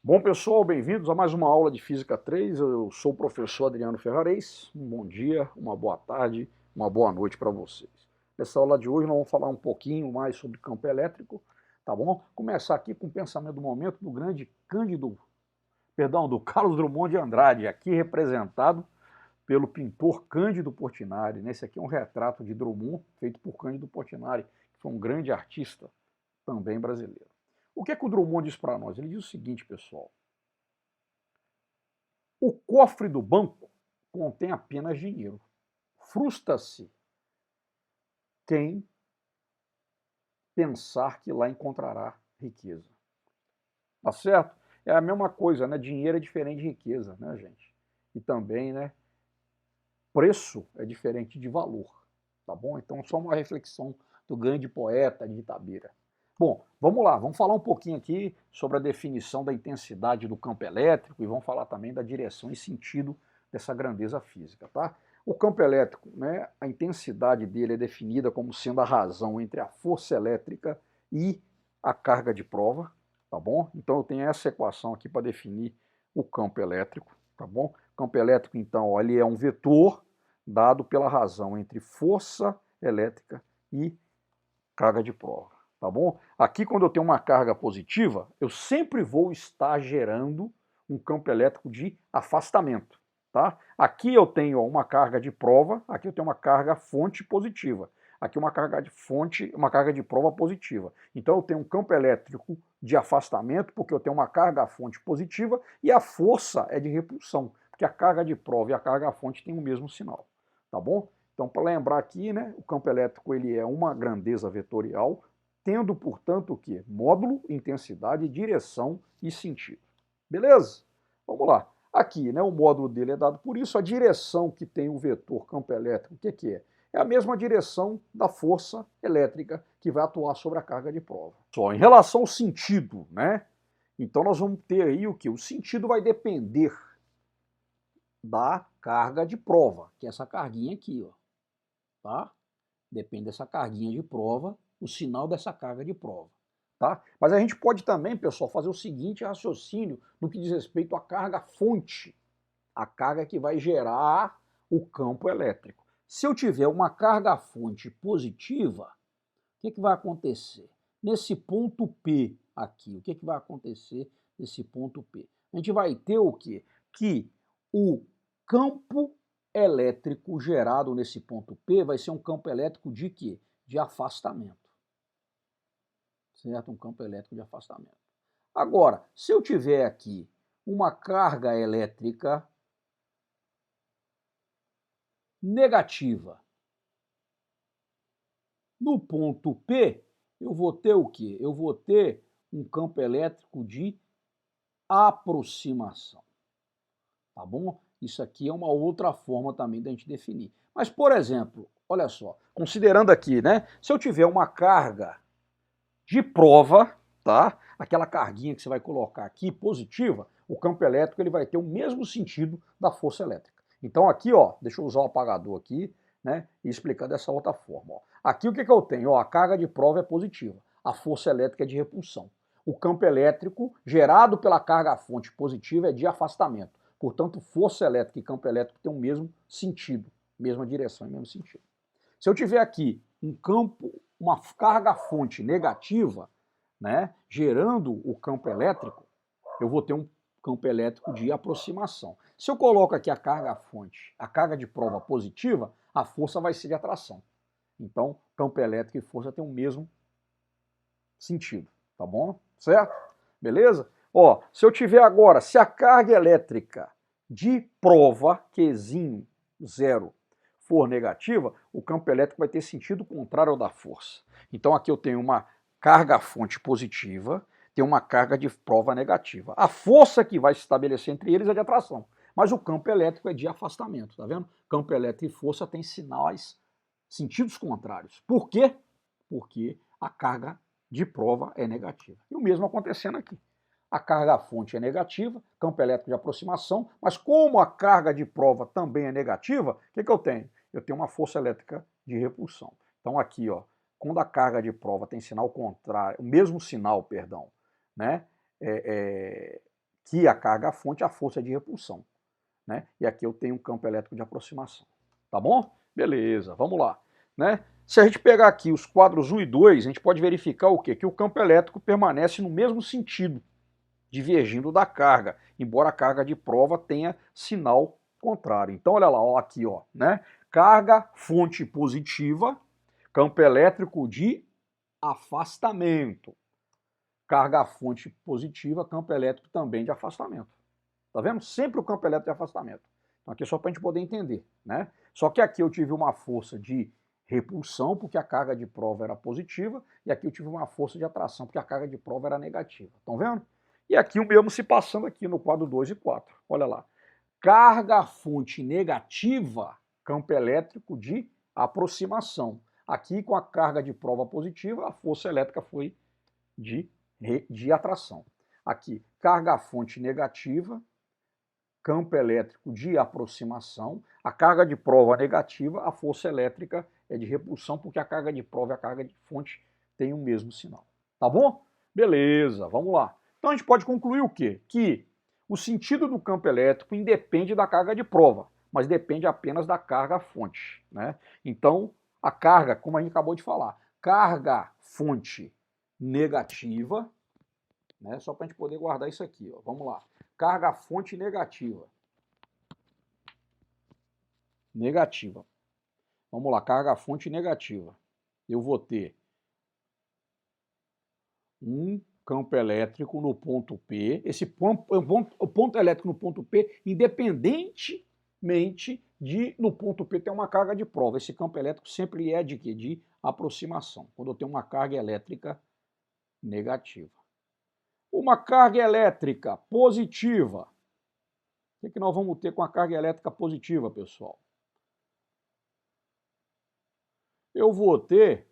Bom, pessoal, bem-vindos a mais uma aula de Física 3. Eu sou o professor Adriano Ferrarez. Um bom dia, uma boa tarde, uma boa noite para vocês. Nessa aula de hoje nós vamos falar um pouquinho mais sobre campo elétrico, tá bom? Começar aqui com o pensamento do momento do grande do Carlos Drummond de Andrade, aqui representado pelo pintor Cândido Portinari. Esse aqui é um retrato de Drummond feito por Cândido Portinari, que foi um grande artista também brasileiro. O que é que o Drummond diz para nós? Ele diz o seguinte, pessoal. O cofre do banco contém apenas dinheiro. Frustra-se quem pensar que lá encontrará riqueza. Tá certo? É a mesma coisa, né? Dinheiro é diferente de riqueza, né, gente? E também, né? Preço é diferente de valor, tá bom? Então, só uma reflexão do grande poeta de Itabira. Bom, vamos lá, vamos falar um pouquinho aqui sobre a definição da intensidade do campo elétrico e vamos falar também da direção e sentido dessa grandeza física, tá? O campo elétrico, né, a intensidade dele é definida como sendo a razão entre a força elétrica e a carga de prova, tá bom? Então eu tenho essa equação aqui para definir o campo elétrico, tá bom? O campo elétrico, então, ó, ele é um vetor dado pela razão entre força elétrica e carga de prova, tá bom? Aqui, quando eu tenho uma carga positiva, eu sempre vou estar gerando um campo elétrico de afastamento, tá? Aqui eu tenho uma carga de prova, aqui eu tenho uma carga fonte positiva. Aqui uma carga de fonte, uma carga de prova positiva. Então eu tenho um campo elétrico de afastamento, porque eu tenho uma carga fonte positiva, e a força é de repulsão, porque a carga de prova e a carga fonte têm o mesmo sinal, tá bom? Então, para lembrar aqui, né, o campo elétrico ele é uma grandeza vetorial, tendo, portanto, o quê? Módulo, intensidade, direção e sentido. Beleza? Vamos lá. Aqui, né, o módulo dele é dado por isso, a direção que tem o vetor campo elétrico, o que é? É a mesma direção da força elétrica que vai atuar sobre a carga de prova. Só em relação ao sentido, né? Então nós vamos ter aí o que? O sentido vai depender da carga de prova, que é essa carguinha aqui, ó. Tá? Depende dessa carguinha de prova, o sinal dessa carga de prova. Tá? Mas a gente pode também, pessoal, fazer o seguinte raciocínio no que diz respeito à carga fonte, a carga que vai gerar o campo elétrico. Se eu tiver uma carga fonte positiva, o que vai acontecer? Nesse ponto P aqui, o que vai acontecer nesse ponto P? A gente vai ter o quê? Que o campo elétrico gerado nesse ponto P vai ser um campo elétrico de quê? De afastamento. Certo? Um campo elétrico de afastamento. Agora, se eu tiver aqui uma carga elétrica negativa no ponto P, eu vou ter o quê? Eu vou ter um campo elétrico de aproximação. Tá bom? Isso aqui é uma outra forma também da gente definir. Mas, por exemplo, olha só, considerando aqui, né? Se eu tiver uma carga de prova, tá? Aquela carguinha que você vai colocar aqui, positiva, o campo elétrico ele vai ter o mesmo sentido da força elétrica. Então aqui, ó, deixa eu usar o apagador aqui, né? E explicar dessa outra forma. Ó. Aqui o que eu tenho? Ó, a carga de prova é positiva, a força elétrica é de repulsão. O campo elétrico gerado pela carga-fonte positiva é de afastamento. Portanto, força elétrica e campo elétrico têm o mesmo sentido, mesma direção e mesmo sentido. Se eu tiver aqui um campo, uma carga-fonte negativa, né, gerando o campo elétrico, eu vou ter um campo elétrico de aproximação. Se eu coloco aqui a carga-fonte, a carga de prova positiva, a força vai ser de atração. Então, campo elétrico e força têm o mesmo sentido, tá bom? Certo? Beleza? Ó, se eu tiver agora, se a carga elétrica de prova, Qzinho 0, for negativa, o campo elétrico vai ter sentido contrário ao da força. Então aqui eu tenho uma carga-fonte positiva, tenho uma carga de prova negativa. A força que vai se estabelecer entre eles é de atração, mas o campo elétrico é de afastamento, tá vendo? Campo elétrico e força têm sinais, sentidos contrários. Por quê? Porque a carga de prova é negativa. E o mesmo acontecendo aqui. A carga-fonte é negativa, campo elétrico de aproximação, mas como a carga de prova também é negativa, o que eu tenho? Eu tenho uma força elétrica de repulsão. Então aqui, ó, quando a carga de prova tem sinal contrário, o mesmo sinal, perdão, né, que a carga-fonte é a força de repulsão, né? E aqui eu tenho um campo elétrico de aproximação, tá bom? Beleza, vamos lá, né? Se a gente pegar aqui os quadros 1 e 2, a gente pode verificar o quê? Que o campo elétrico permanece no mesmo sentido, divergindo da carga, embora a carga de prova tenha sinal contrário. Então olha lá, ó, aqui, ó, né? Carga fonte positiva, campo elétrico de afastamento. Carga fonte positiva, campo elétrico também de afastamento. Tá vendo? Sempre o campo elétrico de afastamento. Então aqui é só para a gente poder entender, né? Só que aqui eu tive uma força de repulsão, porque a carga de prova era positiva, e aqui eu tive uma força de atração, porque a carga de prova era negativa. Estão vendo? E aqui o mesmo se passando aqui no quadro 2 e 4. Olha lá. Carga fonte negativa, campo elétrico de aproximação. Aqui com a carga de prova positiva, a força elétrica foi de atração. Aqui, carga fonte negativa, campo elétrico de aproximação. A carga de prova negativa, a força elétrica é de repulsão, porque a carga de prova e a carga de fonte têm o mesmo sinal. Tá bom? Beleza, vamos lá. Então a gente pode concluir o quê? Que o sentido do campo elétrico independe da carga de prova, mas depende apenas da carga fonte, né? Então, a carga, como a gente acabou de falar, carga fonte negativa, né? Só para a gente poder guardar isso aqui, ó. Vamos lá. Carga fonte negativa. Negativa. Vamos lá, carga fonte negativa. Eu vou ter um campo elétrico no ponto P. O ponto elétrico no ponto P, independentemente de no ponto P ter uma carga de prova. Esse campo elétrico sempre é de quê? De aproximação, quando eu tenho uma carga elétrica negativa. Uma carga elétrica positiva. O que nós vamos ter com a carga elétrica positiva, pessoal? Eu vou ter,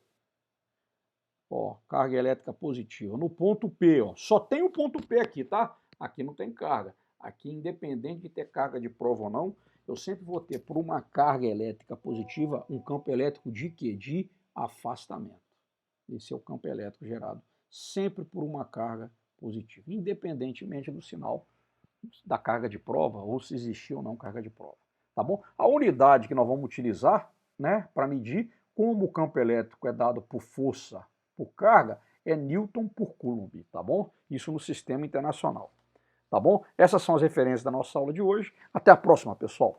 ó, carga elétrica positiva no ponto P, ó. Só tem o ponto P aqui, tá? Aqui não tem carga. Aqui, independente de ter carga de prova ou não, eu sempre vou ter, por uma carga elétrica positiva, um campo elétrico de quê? De afastamento. Esse é o campo elétrico gerado sempre por uma carga positiva, independentemente do sinal da carga de prova ou se existir ou não carga de prova, tá bom? A unidade que nós vamos utilizar, né, para medir como o campo elétrico é dado por força, por carga, é Newton por Coulomb, tá bom? Isso no sistema internacional, tá bom? Essas são as referências da nossa aula de hoje. Até a próxima, pessoal!